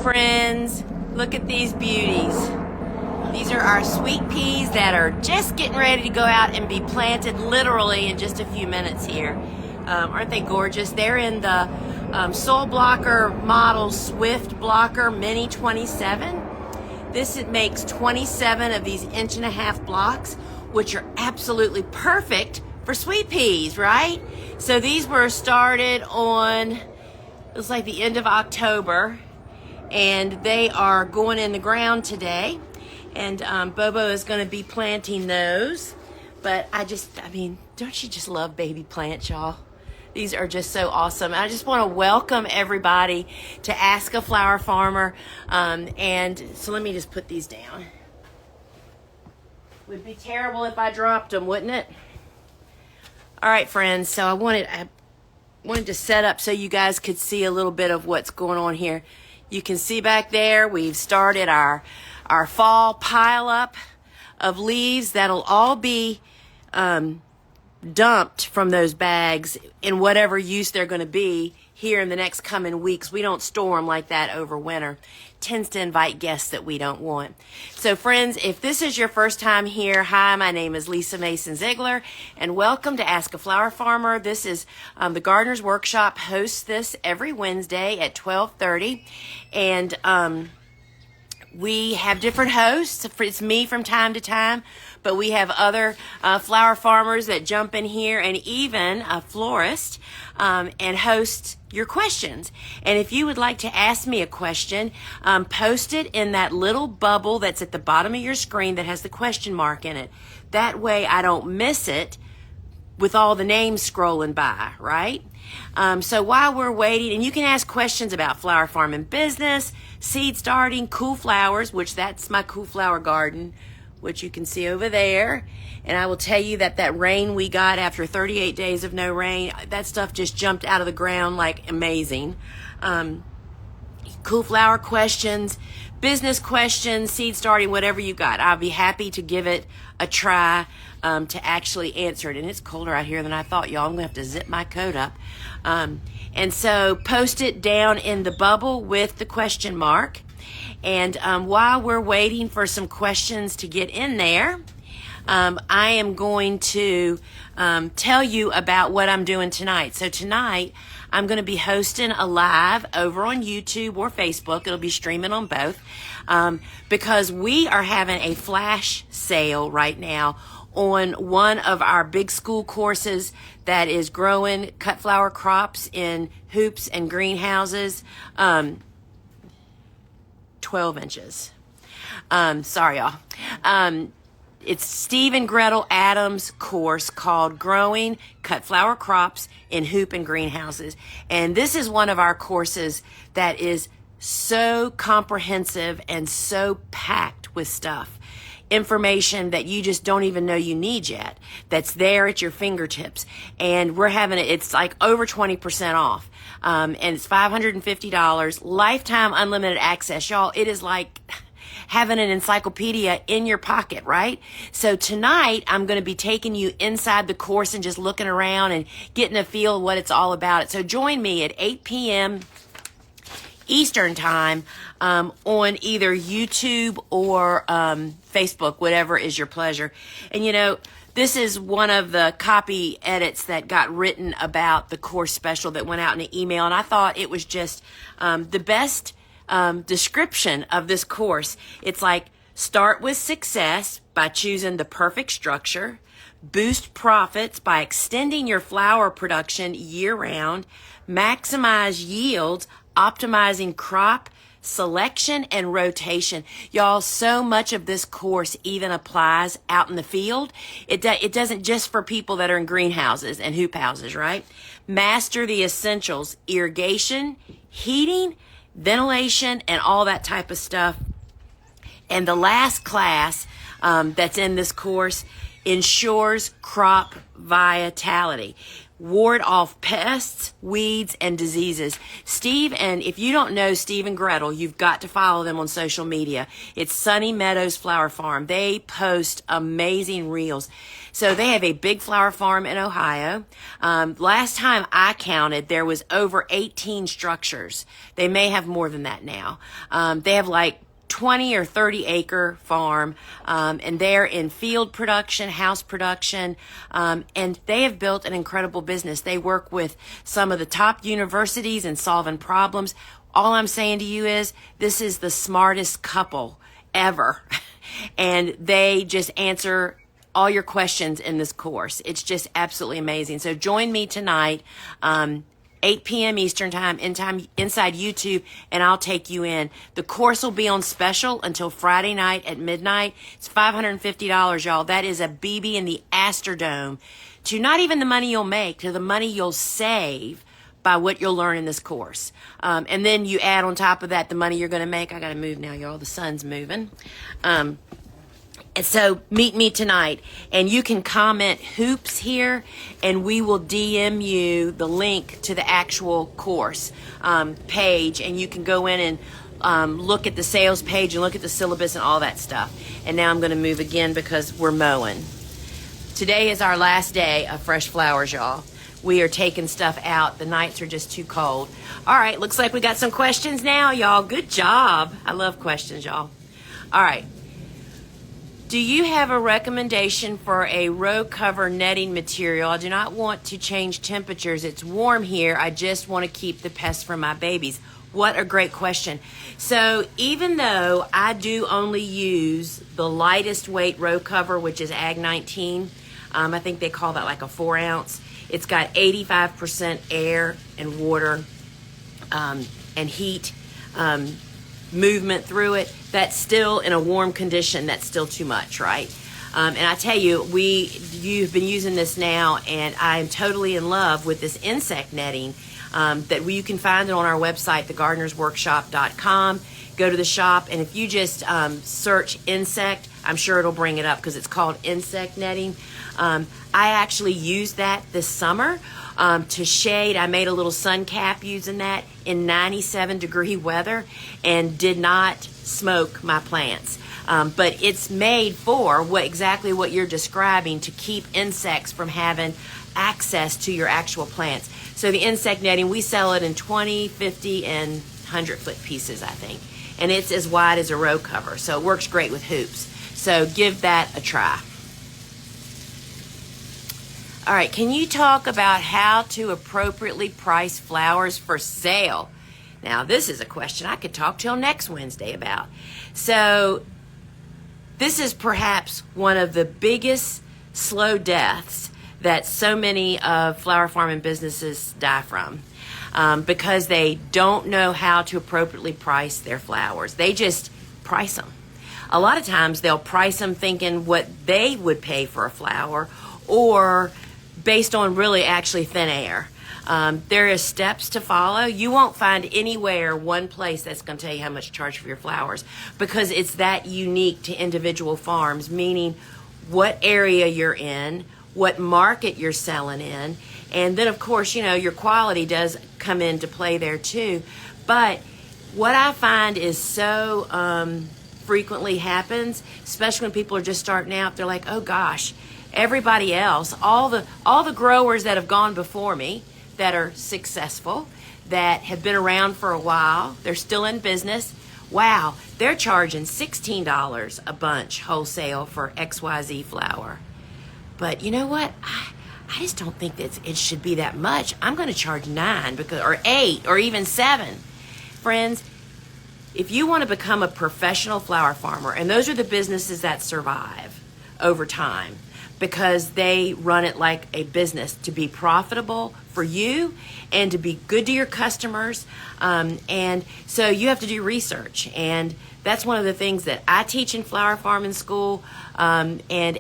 friends, look at these beauties. These are our sweet peas that are just getting ready to go out and be planted literally in just a few minutes here. Aren't they gorgeous? They're in the Soil Blocker model Swift Blocker Mini 27. This makes 27 of these 1.5-inch blocks, which are absolutely perfect for sweet peas, right? So these were started on, it was like the end of October, and they are going in the ground today. And Bobo is going to be planting those. But I mean, don't you just love baby plants, y'all? These are just so awesome. I just want to welcome everybody to Ask a Flower Farmer. And so let me just put these down. Would be terrible if I dropped them, wouldn't it? All right, friends. So I wanted to set up so you guys could see a little bit of what's going on here. You can see back there, we've started our fall pile up of leaves that'll all be dumped from those bags in whatever use they're going to be here in the next coming weeks. We don't store them like that over winter. Tends to invite guests that we don't want. So friends, if this is your first time here, hi, my name is Lisa Mason Ziegler, and welcome to Ask a Flower Farmer. This is the Gardener's Workshop hosts this every Wednesday at 12:30, and we have different hosts. It's me from time to time, but we have other flower farmers that jump in here, and even a florist, and host your questions. And if you would like to ask me a question, post it in that little bubble that's at the bottom of your screen that has the question mark in it. That way I don't miss it with all the names scrolling by, right? So while we're waiting, and you can ask questions about flower farming business, seed starting, cool flowers, which that's my cool flower garden, which you can see over there. And I will tell you that rain we got after 38 days of no rain, that stuff just jumped out of the ground like amazing. Cool flower questions, business questions, seed starting, whatever you got. I'll be happy to give it a try to actually answer it. And it's colder out here than I thought, y'all. I'm going to have to zip my coat up. And so post it down in the bubble with the question mark. And while we're waiting for some questions to get in there, I am going to tell you about what I'm doing tonight. So tonight, I'm going to be hosting a live over on YouTube or Facebook. It'll be streaming on both, because we are having a flash sale right now on one of our big school courses that is growing cut flower crops in hoops and greenhouses, 12 inches. Sorry, y'all. It's Steve and Gretel Adams' course called Growing Cut Flower Crops in Hoop and Greenhouses. And this is one of our courses that is so comprehensive and so packed with stuff. Information that you just don't even know you need yet. That's there at your fingertips. And we're having it's like over 20% off. And it's $550, lifetime unlimited access. Y'all, it is like having an encyclopedia in your pocket, right? So tonight, I'm going to be taking you inside the course and just looking around and getting a feel of what it's all about. So join me at 8 p.m. Eastern time on either YouTube or Facebook, whatever is your pleasure. And you know, this is one of the copy edits that got written about the course special that went out in an email, and I thought it was just the best description of this course. It's like, start with success by choosing the perfect structure, boost profits by extending your flower production year-round, maximize yields, optimizing crop selection and rotation. Y'all, so much of this course even applies out in the field. It doesn't just for people that are in greenhouses and hoop houses, right? Master the essentials: irrigation, heating, ventilation, and all that type of stuff. And the last class that's in this course ensures crop vitality. ward off pests, weeds, and diseases. Steve, and if you don't know Steve and Gretel, you've got to follow them on social media. It's Sunny Meadows Flower Farm. They post amazing reels. So they have a big flower farm in Ohio. Last time I counted, there was over 18 structures. They may have more than that now. They have like 20 or 30 acre farm, and they're in field production, house production, and they have built an incredible business. They work with some of the top universities in solving problems. All I'm saying to you is this is the smartest couple ever, and they just answer all your questions in this course. It's just absolutely amazing. So join me tonight, 8 p.m. Eastern time, inside YouTube, and I'll take you in. The course will be on special until Friday night at midnight. It's $550, y'all. That is a BB in the Astrodome to not even the money you'll make, to the money you'll save by what you'll learn in this course. And then you add on top of that the money you're going to make. I got to move now, y'all. The sun's moving. And so meet me tonight, and you can comment hoops here, and we will DM you the link to the actual course page, and you can go in and look at the sales page and look at the syllabus and all that stuff. And now I'm going to move again because we're mowing. Today is our last day of fresh flowers, y'all. We are taking stuff out. The nights are just too cold. All right, looks like we got some questions now, y'all. Good job. I love questions, y'all. All right. Do you have a recommendation for a row cover netting material? I do not want to change temperatures. It's warm here. I just want to keep the pests from my babies. What a great question. So even though I do only use the lightest weight row cover, which is Ag 19, I think they call that like a 4 ounce. It's got 85% air and water and heat movement through it. That's still in a warm condition. That's still too much, right? And I tell you, you've been using this now, and I am totally in love with this insect netting that you can find it on our website, thegardenersworkshop.com. Go to the shop, and if you just search insect, I'm sure it'll bring it up because it's called insect netting. I actually used that this summer to shade. I made a little sun cap using that in 97-degree weather and did not smoke my plants. But it's made for exactly what you're describing, to keep insects from having access to your actual plants. So the insect netting, we sell it in 20, 50, and 100-foot pieces, I think. And it's as wide as a row cover, so it works great with hoops. So give that a try. All right, can you talk about how to appropriately price flowers for sale? Now, this is a question I could talk till next Wednesday about. So this is perhaps one of the biggest slow deaths that so many flower farming businesses die from, because they don't know how to appropriately price their flowers. They just price them. A lot of times they'll price them thinking what they would pay for a flower, or based on really actually thin air. There are steps to follow. You won't find anywhere one place that's going to tell you how much to charge for your flowers, because it's that unique to individual farms, meaning what area you're in, what market you're selling in, and then of course, your quality does come into play there too. But what I find is so frequently happens, especially when people are just starting out, they're like, oh gosh, everybody else, all the growers that have gone before me that are successful, that have been around for a while, they're still in business, wow, they're charging $16 a bunch wholesale for XYZ flower. But you know what? I just don't think that it should be that much. I'm going to charge $9 or $8 or even $7. Friends, if you want to become a professional flower farmer, and those are the businesses that survive over time, because they run it like a business to be profitable for you and to be good to your customers. And so you have to do research. And that's one of the things that I teach in flower farming school. And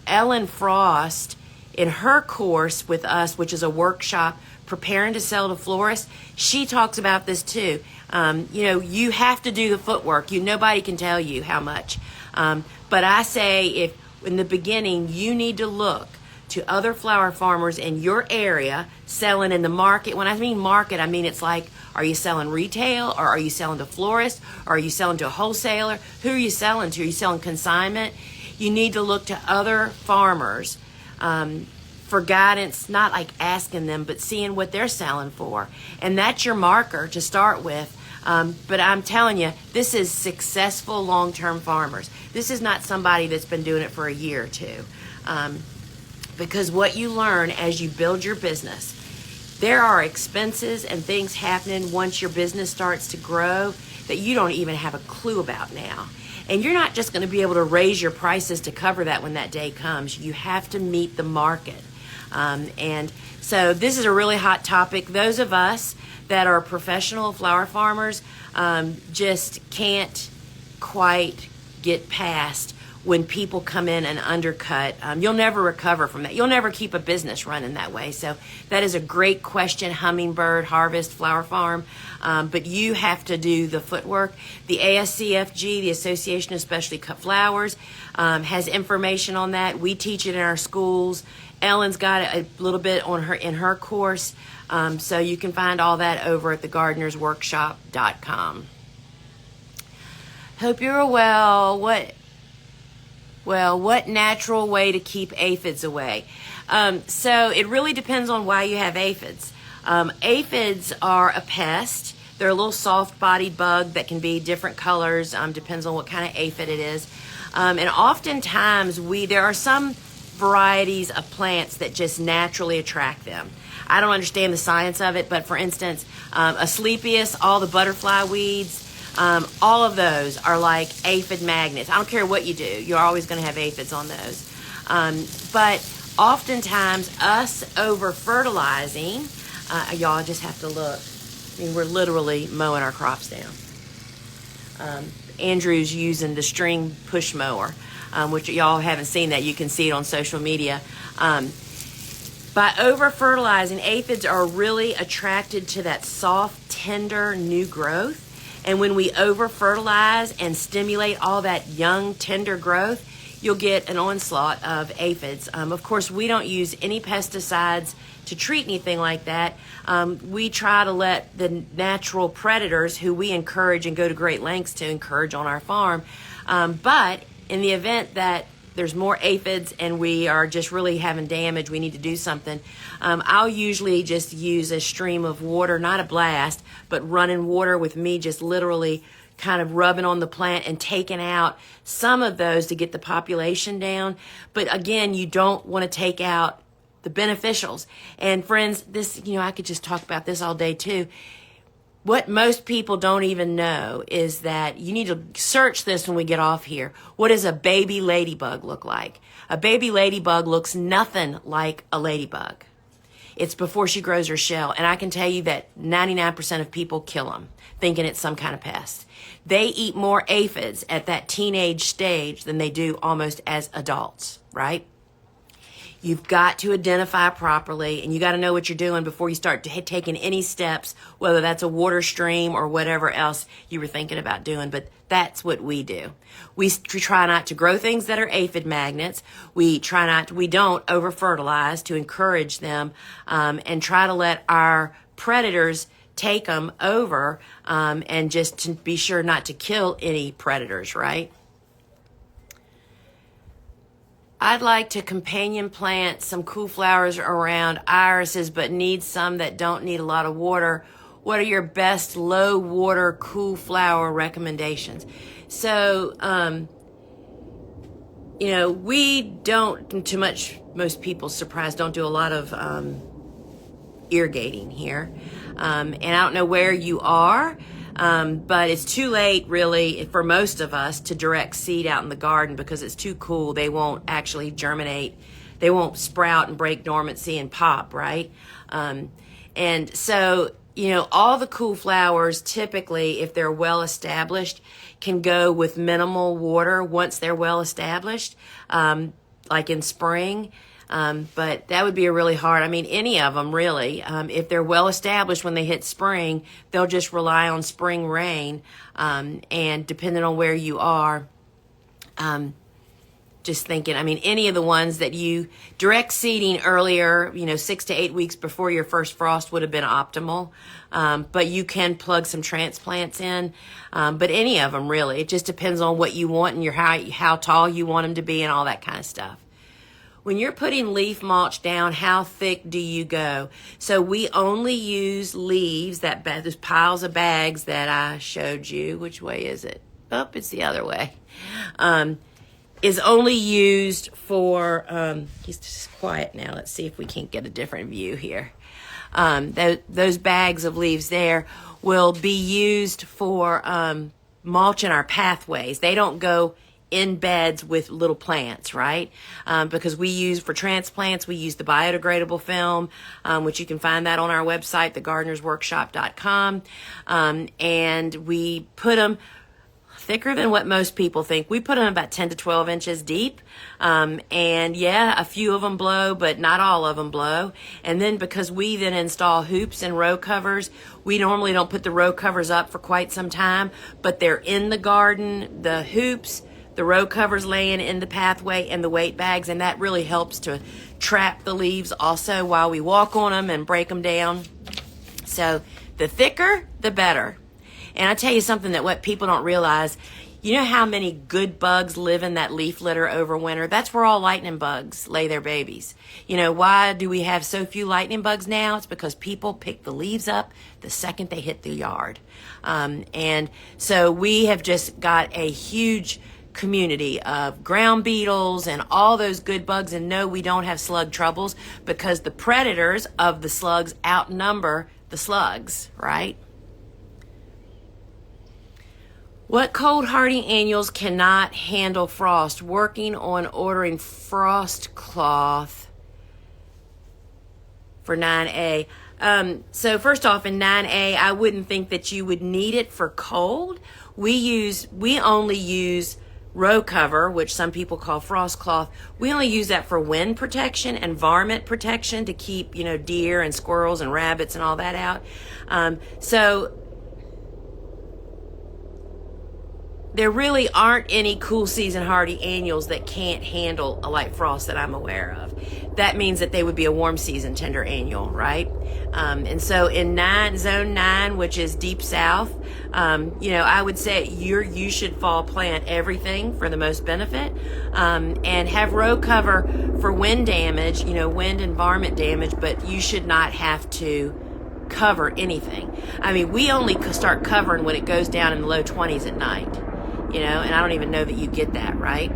Ellen Frost, in her course with us, which is a workshop, Preparing to Sell to Florists, she talks about this too. You have to do the footwork. Nobody can tell you how much. But I say, if in the beginning, you need to look to other flower farmers in your area selling in the market. When I mean market, I mean it's like, are you selling retail, or are you selling to florists, or are you selling to a wholesaler? Who are you selling to? Are you selling consignment? You need to look to other farmers for guidance, not like asking them, but seeing what they're selling for. And that's your marker to start with. But I'm telling you, this is successful long-term farmers. This is not somebody that's been doing it for a year or two. Because what you learn as you build your business, there are expenses and things happening once your business starts to grow that you don't even have a clue about now. And you're not just going to be able to raise your prices to cover that when that day comes. You have to meet the market. And so this is a really hot topic. Those of us that are professional flower farmers just can't quite get past when people come in and undercut. You'll never recover from that. You'll never keep a business running that way. So that is a great question, Hummingbird Harvest Flower Farm. But you have to do the footwork. The ASCFG, the Association of Specialty Cut Flowers, has information on that. We teach it in our schools. Ellen's got a little bit on in her course. So you can find all that over at thegardenersworkshop.com. Hope you're well. What natural way to keep aphids away? So it really depends on why you have aphids. Aphids are a pest. They're a little soft-bodied bug that can be different colors. Depends on what kind of aphid it is. And oftentimes there are some varieties of plants that just naturally attract them. I don't understand the science of it, but for instance, Asclepias, all the butterfly weeds, all of those are like aphid magnets. I don't care what you do, you're always going to have aphids on those. But oftentimes, us over-fertilizing, y'all just have to look. I mean, we're literally mowing our crops down. Andrew's using the string push mower, which y'all haven't seen that. You can see it on social media. By over-fertilizing, aphids are really attracted to that soft, tender, new growth. And when we over-fertilize and stimulate all that young, tender growth, you'll get an onslaught of aphids. Of course, we don't use any pesticides to treat anything like that. We try to let the natural predators, who we encourage and go to great lengths to encourage on our farm. But in the event that there's more aphids and we are just really having damage, we need to do something, I'll usually just use a stream of water, not a blast, but running water with me just literally kind of rubbing on the plant and taking out some of those to get the population down. But again, you don't want to take out the beneficials. And friends, this, I could just talk about this all day too. What most people don't even know is that you need to search this when we get off here. What does a baby ladybug look like? A baby ladybug looks nothing like a ladybug. It's before she grows her shell. And I can tell you that 99% of people kill them, thinking it's some kind of pest. They eat more aphids at that teenage stage than they do almost as adults, right? You've got to identify properly, and you got to know what you're doing before you start taking any steps, whether that's a water stream or whatever else you were thinking about doing. But that's what we do. We try not to grow things that are aphid magnets. We don't over-fertilize to encourage them, and try to let our predators take them over, and just to be sure not to kill any predators, right? I'd like to companion plant some cool flowers around irises, but need some that don't need a lot of water. What are your best low water cool flower recommendations? So, we don't too much, most people's surprise, don't do a lot of irrigating here. And I don't know where you are. But it's too late, really, for most of us to direct seed out in the garden because it's too cool. They won't actually germinate. They won't sprout and break dormancy and pop, right? And so, all the cool flowers, typically, if they're well established, can go with minimal water once they're well established, like in spring. But that would be a really hard, any of them really, if they're well established when they hit spring, they'll just rely on spring rain, and depending on where you are, just thinking, I mean, any of the ones that you direct seeding earlier, 6 to 8 weeks before your first frost would have been optimal. But you can plug some transplants in. But any of them really, it just depends on what you want and how tall you want them to be and all that kind of stuff. When you're putting leaf mulch down, how thick do you go? So we only use leaves, those piles of bags that I showed you. Which way is it? Oh, it's the other way. Is only used for, he's just quiet now. Let's see if we can't get a different view here. Those bags of leaves there will be used for mulching our pathways. They don't go in beds with little plants, right? Because for transplants, we use the biodegradable film, which you can find that on our website, thegardenersworkshop.com. And we put them thicker than what most people think. We put them about 10 to 12 inches deep. And yeah, a few of them blow, but not all of them blow. And then because we then install hoops and row covers, we normally don't put the row covers up for quite some time, but they're in the garden, the hoops, the row covers laying in the pathway, and the weight bags, and that really helps to trap the leaves also while we walk on them and break them down. So the thicker, the better. And I tell you something that what people don't realize, you know how many good bugs live in that leaf litter over winter? That's where all lightning bugs lay their babies. Why do we have so few lightning bugs now? It's because people pick the leaves up the second they hit the yard. And so we have just got a huge community of ground beetles and all those good bugs. And no, we don't have slug troubles because the predators of the slugs outnumber the slugs, right? What cold hardy annuals cannot handle frost? Working on ordering frost cloth for 9A. So first off, in 9A, I wouldn't think that you would need it for cold. We only use row cover, which some people call frost cloth. We only use that for wind protection and varmint protection to keep, deer and squirrels and rabbits and all that out. So there really aren't any cool season hardy annuals that can't handle a light frost that I'm aware of. That means that they would be a warm season tender annual, right? And so in zone 9, which is deep south, I would say you should fall plant everything for the most benefit, and have row cover for wind damage, wind and varmint damage, but you should not have to cover anything. I mean, we only start covering when it goes down in the low 20s at night. And I don't even know that you get that, right?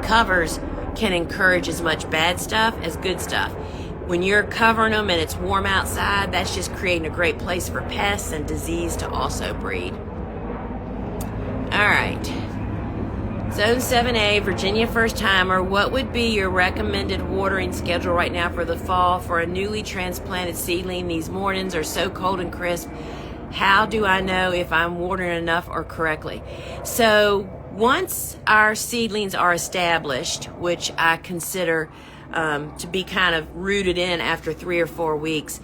Covers can encourage as much bad stuff as good stuff. When you're covering them and it's warm outside, that's just creating a great place for pests and disease to also breed. All right. Zone 7A, Virginia first timer. What would be your recommended watering schedule right now for the fall for a newly transplanted seedling? These mornings are so cold and crisp. How do I know if I'm watering enough or correctly? So once our seedlings are established, which I consider to be kind of rooted in after 3 or 4 weeks,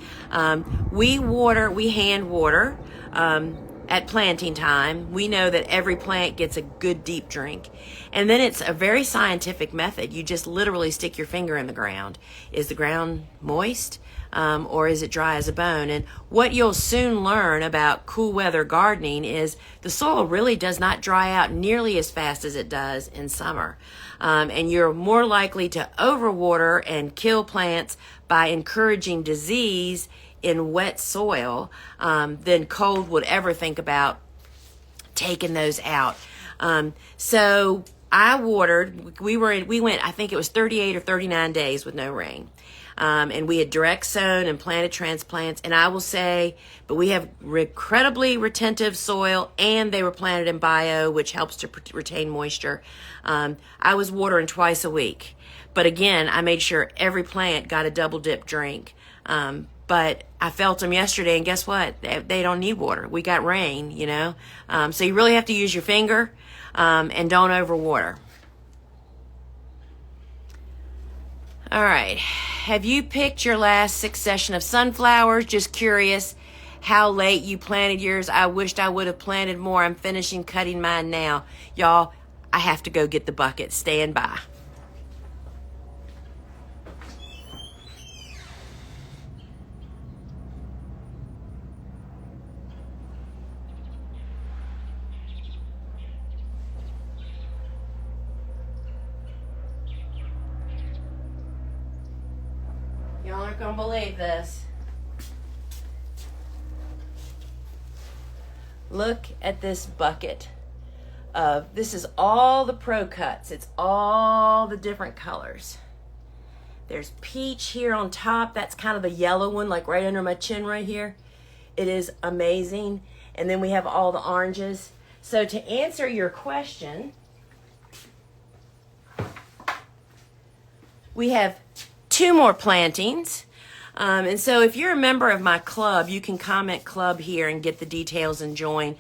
we hand water at planting time. We know that every plant gets a good deep drink. And then it's a very scientific method. You just literally stick your finger in the ground. Is the ground moist? Or is it dry as a bone? And what you'll soon learn about cool weather gardening is the soil really does not dry out nearly as fast as it does in summer. And you're more likely to overwater and kill plants by encouraging disease in wet soil than cold would ever think about taking those out. So I watered, we went, I think it was 38 or 39 days with no rain. And we had direct sown and planted transplants. And I will say, but we have incredibly retentive soil, and they were planted in bio, which helps to retain moisture. I was watering twice a week. But again, I made sure every plant got a double dip drink. But I felt them yesterday, and guess what? They don't need water. We got rain, So you really have to use your finger, and don't overwater. All right. Have you picked your last succession of sunflowers? Just curious how late you planted yours. I wished I would have planted more. I'm finishing cutting mine now. Y'all, I have to go get the bucket. Stand by. Y'all aren't gonna believe this. Look at this bucket of, this is all the Pro Cuts. It's all the different colors. There's peach here on top. That's kind of the yellow one, like right under my chin right here. It is amazing. And then we have all the oranges. So to answer your question, we have 2 more plantings. And so if you're a member of my club, you can comment club here and get the details and join.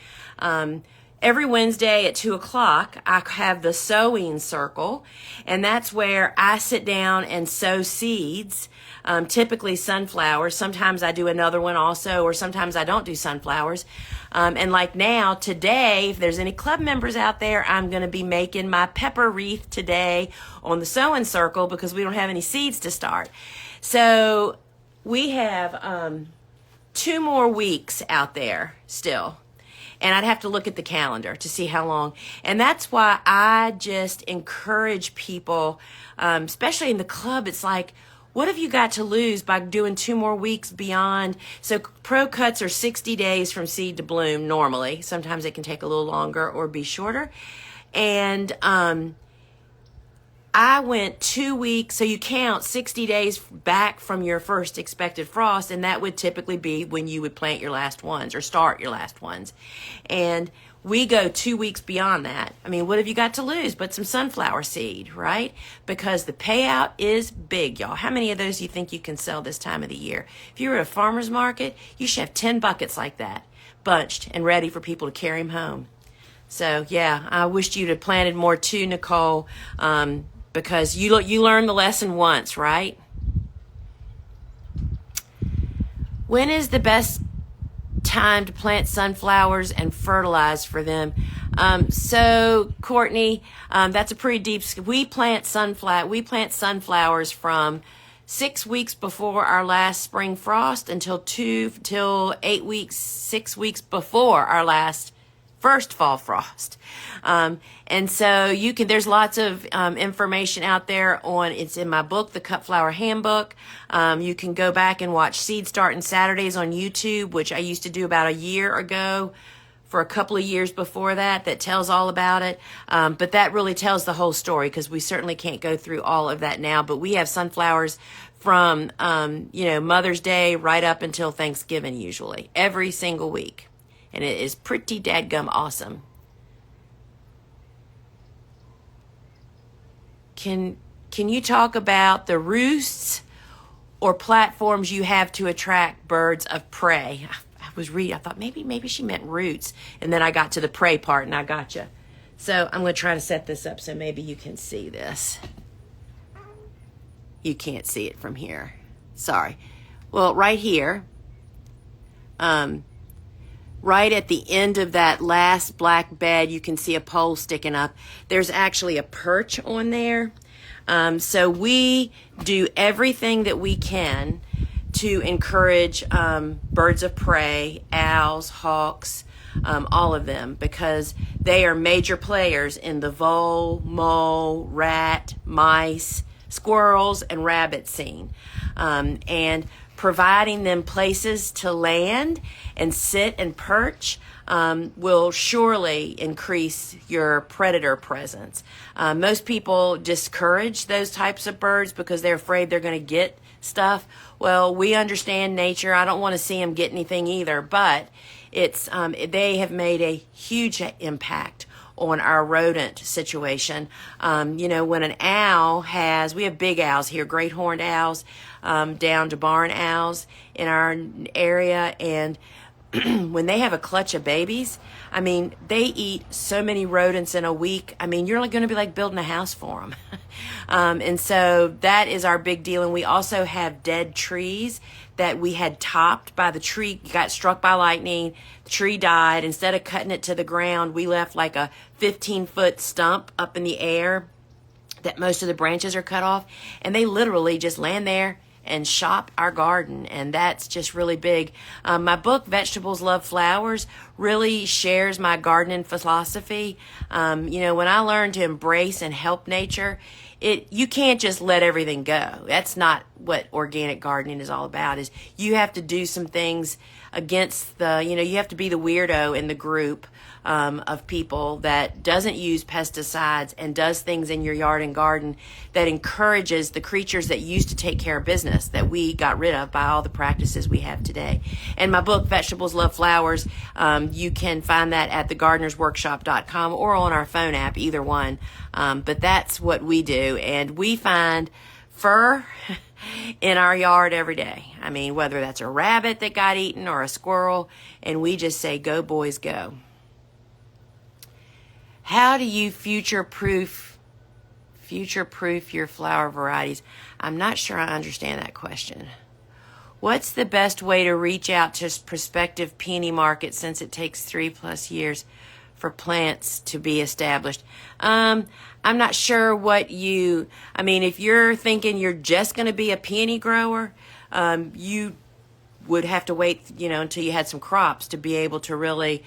Every Wednesday at 2 o'clock, I have the sowing circle, and that's where I sit down and sow seeds, typically sunflowers. Sometimes I do another one also, or sometimes I don't do sunflowers. And like now, today, if there's any club members out there, I'm going to be making my pepper wreath today on the sowing circle because we don't have any seeds to start. So we have 2 more weeks out there still. And I'd have to look at the calendar to see how long. And that's why I just encourage people, especially in the club, it's like, what have you got to lose by doing 2 more weeks beyond? So Pro Cuts are 60 days from seed to bloom normally. Sometimes it can take a little longer or be shorter. And I went 2 weeks, so you count 60 days back from your first expected frost, and that would typically be when you would plant your last ones or start your last ones. And we go 2 weeks beyond that. I mean, what have you got to lose but some sunflower seed, right? Because the payout is big, y'all. How many of those do you think you can sell this time of the year? If you were at a farmer's market, you should have 10 buckets like that, bunched and ready for people to carry them home. So, yeah, I wished you'd have planted more too, Nicole. Because you learn the lesson once, right? When is the best time to plant sunflowers and fertilize for them? So Courtney, that's a pretty deep. We plant sunflowers from 6 weeks before our last spring frost until 8 weeks, 6 weeks before our last first fall frost. And so there's lots of information out there it's in my book, The Cut Flower Handbook. You can go back and watch Seed Starting Saturdays on YouTube, which I used to do about a year ago for a couple of years before that tells all about it. But that really tells the whole story because we certainly can't go through all of that now. But we have sunflowers from, Mother's Day right up until Thanksgiving usually, every single week. And it is pretty dadgum awesome. Can you talk about the roosts or platforms you have to attract birds of prey? I thought maybe she meant roots. And then I got to the prey part and I got you. So I'm going to try to set this up so maybe you can see this. You can't see it from here. Sorry. Well, right here, right at the end of that last black bed, you can see a pole sticking up. There's actually a perch on there. So we do everything that we can to encourage birds of prey, owls, hawks, all of them, because they are major players in the vole, mole, rat, mice, squirrels, and rabbit scene. And providing them places to land and sit and perch will surely increase your predator presence. Most people discourage those types of birds because they're afraid they're going to get stuff. Well, we understand nature. I don't want to see them get anything either, but they have made a huge impact on our rodent situation. When an owl we have big owls here, great horned owls, down to barn owls in our area, and when they have a clutch of babies, they eat so many rodents in a week. You're going to be like building a house for them. And so that is our big deal. And we also have dead trees that we had topped by the tree, got struck by lightning, the tree died. Instead of cutting it to the ground, we left like a 15-foot stump up in the air that most of the branches are cut off, and they literally just land there and shop our garden, and that's just really big. My book, Vegetables Love Flowers, really shares my gardening philosophy. When I learned to embrace and help nature, you can't just let everything go. That's not what organic gardening is all about. Is you have to do some things against you have to be the weirdo in the group of people that doesn't use pesticides and does things in your yard and garden that encourages the creatures that used to take care of business that we got rid of by all the practices we have today. And my book, Vegetables Love Flowers, you can find that at thegardenersworkshop.com or on our phone app, either one. But that's what we do. And we find fur in our yard every day. I mean, whether that's a rabbit that got eaten or a squirrel, and we just say, go boys, go. How do you future-proof your flower varieties? I'm not sure I understand that question. What's the best way to reach out to prospective peony market since it takes 3+ years for plants to be established? I'm not sure if you're thinking you're just going to be a peony grower, you would have to wait, until you had some crops to be able to really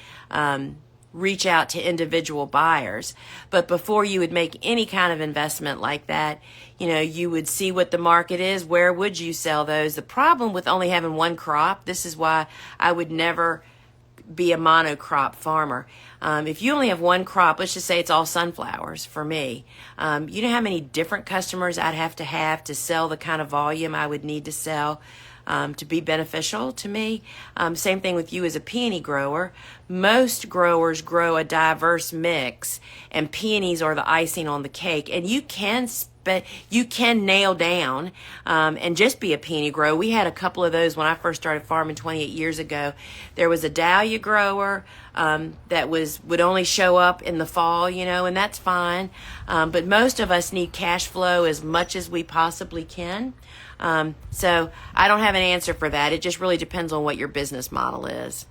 reach out to individual buyers. But before you would make any kind of investment like that, you would see what the market is. Where would you sell those? The problem with only having one crop, this is why I would never be a monocrop farmer. If you only have one crop, let's just say it's all sunflowers for me, you know how many different customers I'd have to sell the kind of volume I would need to sell to be beneficial to me. Same thing with you as a peony grower. Most growers grow a diverse mix, and peonies are the icing on the cake. And you can nail down and just be a peony grower. We had a couple of those when I first started farming 28 years ago. There was a dahlia grower that would only show up in the fall, and that's fine. But most of us need cash flow as much as we possibly can. So I don't have an answer for that. It just really depends on what your business model is.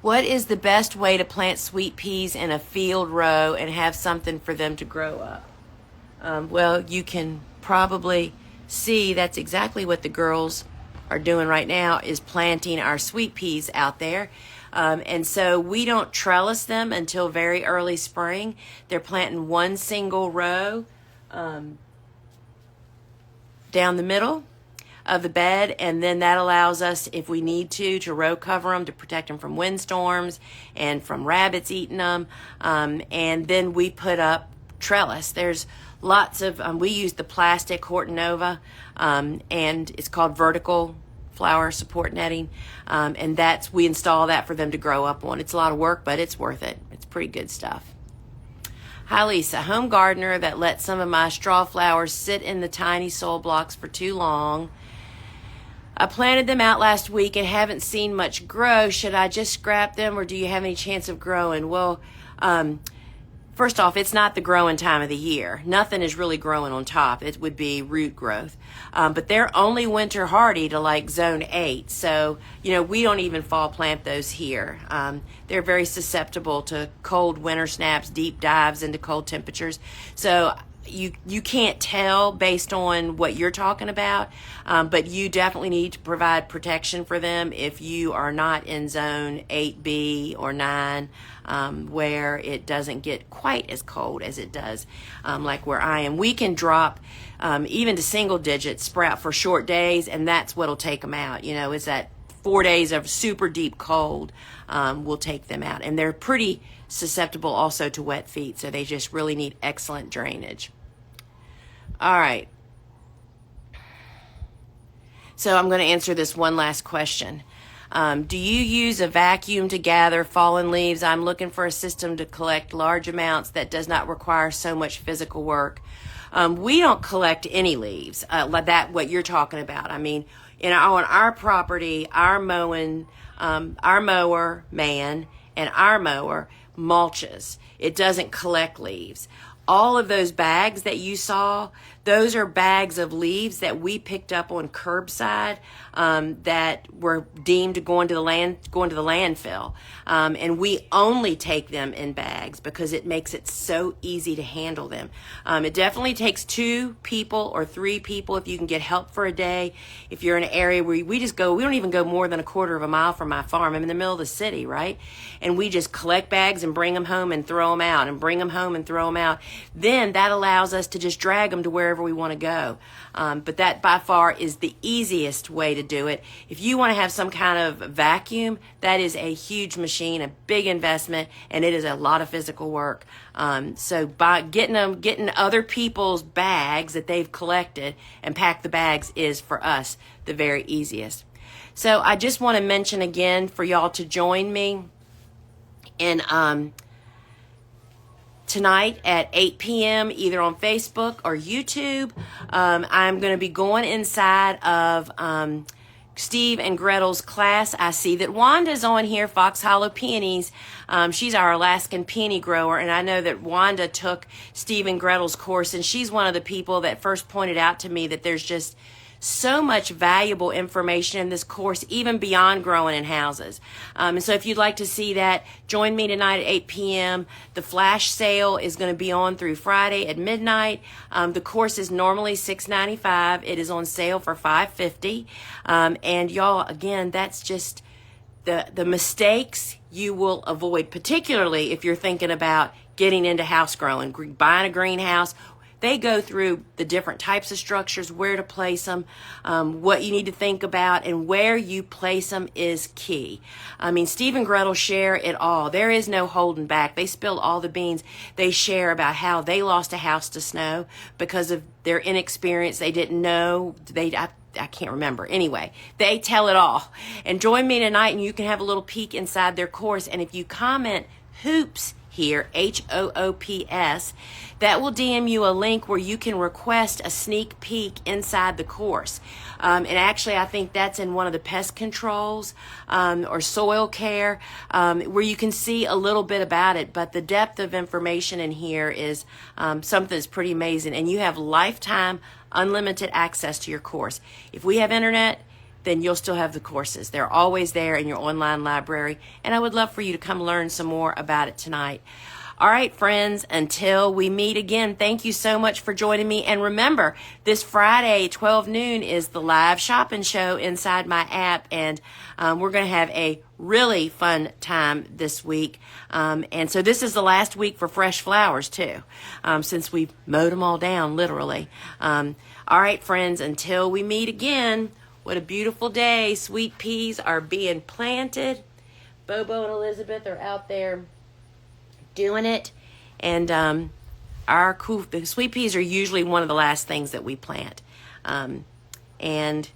What is the best way to plant sweet peas in a field row and have something for them to grow up? Well, you can probably see that's exactly what the girls are doing right now, is planting our sweet peas out there. And so we don't trellis them until very early spring. They're planting one single row down the middle of the bed, and then that allows us, if we need to row cover them to protect them from windstorms and from rabbits eating them. And then we put up trellis. There's lots of, we use the plastic Horton Nova, and it's called vertical flower support netting. And we install that for them to grow up on. It's a lot of work, but it's worth it. It's pretty good stuff. Hi, Lisa. Home gardener that let some of my straw flowers sit in the tiny soil blocks for too long. I planted them out last week and haven't seen much grow. Should I just scrap them, or do you have any chance of growing? Well, first off, it's not the growing time of the year. Nothing is really growing on top. It would be root growth. But they're only winter hardy to like zone 8. So, we don't even fall plant those here. They're very susceptible to cold winter snaps, deep dives into cold temperatures. So you can't tell based on what you're talking about, but you definitely need to provide protection for them if you are not in zone 8B or 9, where it doesn't get quite as cold as it does like where I am. We can drop even to single digits sprout for short days, and that's what'll take them out. It's that 4 days of super deep cold will take them out. And they're pretty susceptible also to wet feet, so they just really need excellent drainage. All right. So I'm going to answer this one last question. Do you use a vacuum to gather fallen leaves? I'm looking for a system to collect large amounts that does not require so much physical work. We don't collect any leaves, like that, what you're talking about. I mean, on our property, our mower man and our mower mulches. It doesn't collect leaves. All of those bags that you saw, Those are bags of leaves that we picked up on curbside that were deemed going to the landfill. And we only take them in bags because it makes it so easy to handle them. It definitely takes 2 people or 3 people if you can get help for a day. If you're in an area where we don't even go more than a quarter of a mile from my farm. I'm in the middle of the city, right? And we just collect bags and bring them home and throw them out and bring them home and throw them out. Then that allows us to just drag them to wherever we want to go. But that by far is the easiest way to do it. If you want to have some kind of vacuum, that is a huge machine, a big investment, and it is a lot of physical work. So by getting other people's bags that they've collected and pack the bags is for us the very easiest. So I just want to mention again for y'all to join me in tonight at 8 p.m. either on Facebook or YouTube. I'm going to be going inside of Steve and Gretel's class. I see that Wanda's on here, Fox Hollow Peonies. She's our Alaskan peony grower, and I know that Wanda took Steve and Gretel's course, and she's one of the people that first pointed out to me that there's just so much valuable information in this course, even beyond growing in houses. And so if you'd like to see that, join me tonight at 8 p.m. The flash sale is going to be on through Friday at midnight. The course is normally $6.95. It is on sale for $5.50. And y'all, again, that's just the mistakes you will avoid, particularly if you're thinking about getting into house growing, buying a greenhouse. They go through the different types of structures, where to place them, what you need to think about, and where you place them is key. I mean, Steve and Gretel share it all. There is no holding back. They spill all the beans. They share about how they lost a house to snow because of their inexperience. They didn't know. I can't remember. Anyway, they tell it all. And join me tonight, and you can have a little peek inside their course. And if you comment HOOPS here, HOOPS, that will DM you a link where you can request a sneak peek inside the course. And actually, I think that's in one of the pest controls or soil care, where you can see a little bit about it. But the depth of information in here is something that's pretty amazing. And you have lifetime unlimited access to your course. If we have internet, then you'll still have the courses. They're always there in your online library, and I would love for you to come learn some more about it tonight. All right, friends, until we meet again, thank you so much for joining me. And remember, this Friday, 12 noon, is the live shopping show inside my app, and we're going to have a really fun time this week. And so this is the last week for fresh flowers, too, since we've mowed them all down, literally. All right, friends, until we meet again, what a beautiful day. Sweet peas are being planted. Bobo and Elizabeth are out there doing it. And the sweet peas are usually one of the last things that we plant. And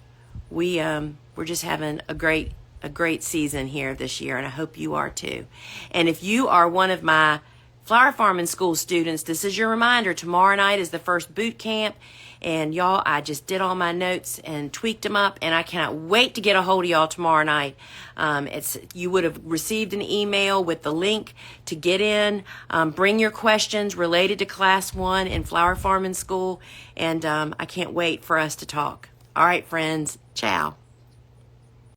we're just having a great season here this year, and I hope you are too. And if you are one of my Flower Farming School students, this is your reminder. Tomorrow night is the first boot camp. And y'all, I just did all my notes and tweaked them up, and I cannot wait to get a hold of y'all tomorrow night. You would have received an email with the link to get in. Bring your questions related to Class 1 in Flower Farming School, and I can't wait for us to talk. All right, friends. Ciao.